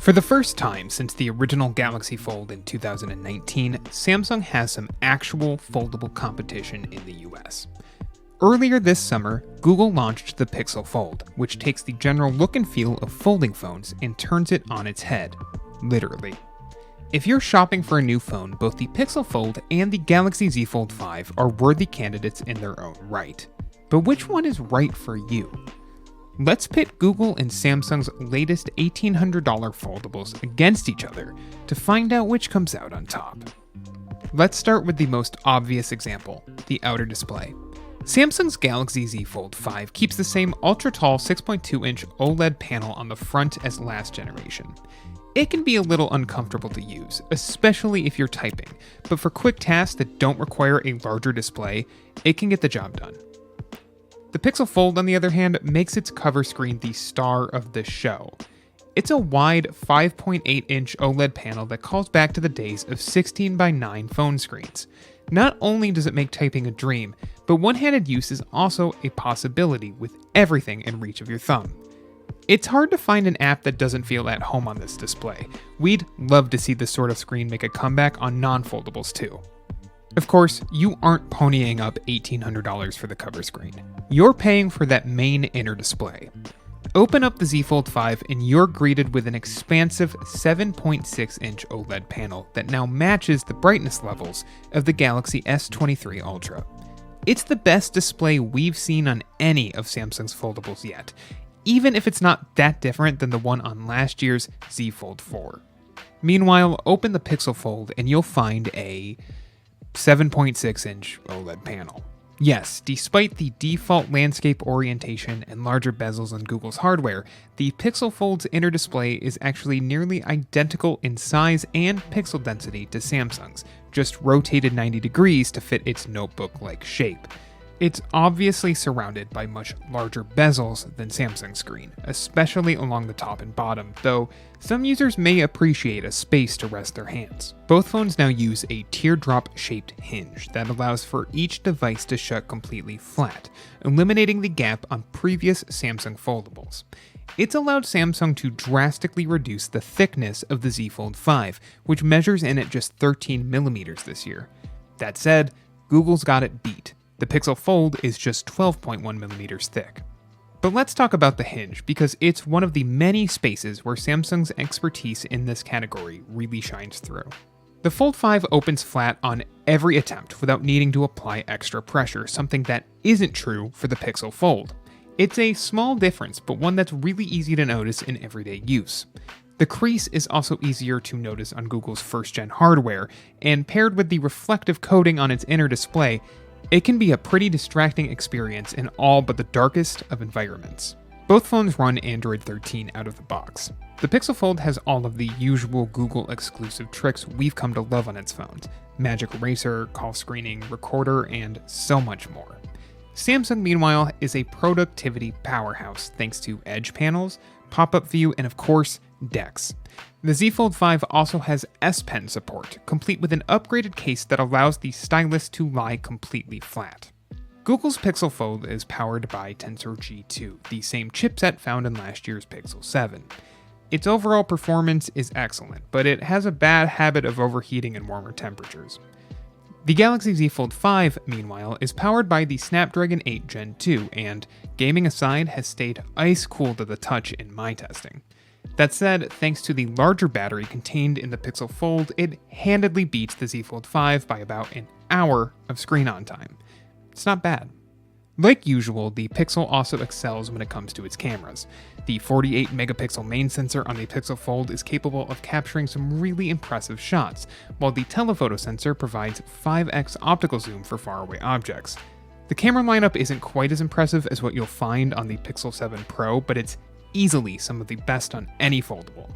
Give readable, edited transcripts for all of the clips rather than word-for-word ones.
For the first time since the original Galaxy Fold in 2019, Samsung has some actual foldable competition in the US. Earlier this summer, Google launched the Pixel Fold, which takes the general look and feel of folding phones and turns it on its head, literally. If you're shopping for a new phone, both the Pixel Fold and the Galaxy Z Fold 5 are worthy candidates in their own right. But which one is right for you? Let's pit Google and Samsung's latest $1,800 foldables against each other to find out which comes out on top. Let's start with the most obvious example, the outer display. Samsung's Galaxy Z Fold 5 keeps the same ultra-tall 6.2-inch OLED panel on the front as last generation. It can be a little uncomfortable to use, especially if you're typing, but for quick tasks that don't require a larger display, it can get the job done. The Pixel Fold, on the other hand, makes its cover screen the star of the show. It's a wide 5.8-inch OLED panel that calls back to the days of 16:9 phone screens. Not only does it make typing a dream, but one-handed use is also a possibility with everything in reach of your thumb. It's hard to find an app that doesn't feel at home on this display. We'd love to see this sort of screen make a comeback on non-foldables too. Of course, you aren't ponying up $1,800 for the cover screen. You're paying for that main inner display. Open up the Z Fold 5 and you're greeted with an expansive 7.6-inch OLED panel that now matches the brightness levels of the Galaxy S23 Ultra. It's the best display we've seen on any of Samsung's foldables yet, even if it's not that different than the one on last year's Z Fold 4. Meanwhile, open the Pixel Fold and you'll find a 7.6-inch OLED panel. Yes, despite the default landscape orientation and larger bezels on Google's hardware, the Pixel Fold's inner display is actually nearly identical in size and pixel density to Samsung's, just rotated 90 degrees to fit its notebook-like shape. It's obviously surrounded by much larger bezels than Samsung's screen, especially along the top and bottom, though some users may appreciate a space to rest their hands. Both phones now use a teardrop-shaped hinge that allows for each device to shut completely flat, eliminating the gap on previous Samsung foldables. It's allowed Samsung to drastically reduce the thickness of the Z Fold 5, which measures in at just 13mm this year. That said, Google's got it beat. The Pixel Fold is just 12.1mm thick. But let's talk about the hinge, because it's one of the many spaces where Samsung's expertise in this category really shines through. The Fold 5 opens flat on every attempt without needing to apply extra pressure, something that isn't true for the Pixel Fold. It's a small difference, but one that's really easy to notice in everyday use. The crease is also easier to notice on Google's first-gen hardware, and paired with the reflective coating on its inner display, it can be a pretty distracting experience in all but the darkest of environments. Both phones run Android 13 out of the box. The Pixel Fold has all of the usual Google exclusive tricks we've come to love on its phones: Magic Eraser, call screening, recorder, and so much more. Samsung, meanwhile, is a productivity powerhouse thanks to Edge panels, pop-up view, and of course, DeX. The Z Fold 5 also has S Pen support, complete with an upgraded case that allows the stylus to lie completely flat. Google's Pixel Fold is powered by Tensor G2, the same chipset found in last year's Pixel 7. Its overall performance is excellent, but it has a bad habit of overheating in warmer temperatures. The Galaxy Z Fold 5, meanwhile, is powered by the Snapdragon 8 Gen 2 and, gaming aside, has stayed ice cool to the touch in my testing. That said, thanks to the larger battery contained in the Pixel Fold, it handedly beats the Z Fold 5 by about an hour of screen on time. It's not bad. Like usual, the Pixel also excels when it comes to its cameras. The 48-megapixel main sensor on the Pixel Fold is capable of capturing some really impressive shots, while the telephoto sensor provides 5x optical zoom for faraway objects. The camera lineup isn't quite as impressive as what you'll find on the Pixel 7 Pro, but it's easily some of the best on any foldable.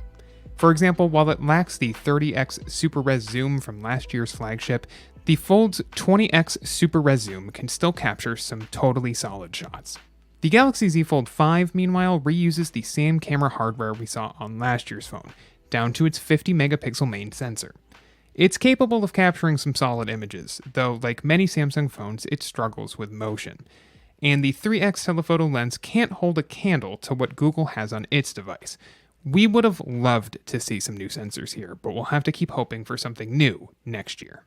For example, while it lacks the 30x Super Res zoom from last year's flagship, the Fold's 20x Super Res zoom can still capture some totally solid shots. The Galaxy Z Fold 5, meanwhile, reuses the same camera hardware we saw on last year's phone, down to its 50-megapixel main sensor. It's capable of capturing some solid images, though like many Samsung phones, it struggles with motion. And the 3x telephoto lens can't hold a candle to what Google has on its device, We would have loved to see some new sensors here, but we'll have to keep hoping for something new next year.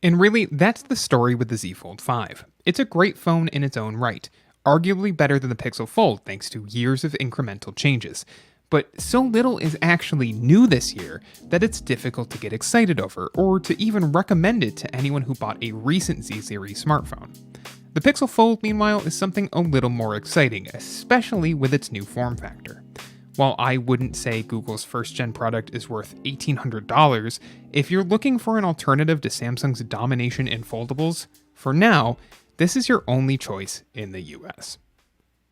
And really, that's the story with the Z Fold 5. It's a great phone in its own right, arguably better than the Pixel Fold thanks to years of incremental changes. But so little is actually new this year that it's difficult to get excited over, or to even recommend it to anyone who bought a recent Z series smartphone. The Pixel Fold, meanwhile, is something a little more exciting, especially with its new form factor. While I wouldn't say Google's first-gen product is worth $1,800, if you're looking for an alternative to Samsung's domination in foldables, for now, this is your only choice in the US.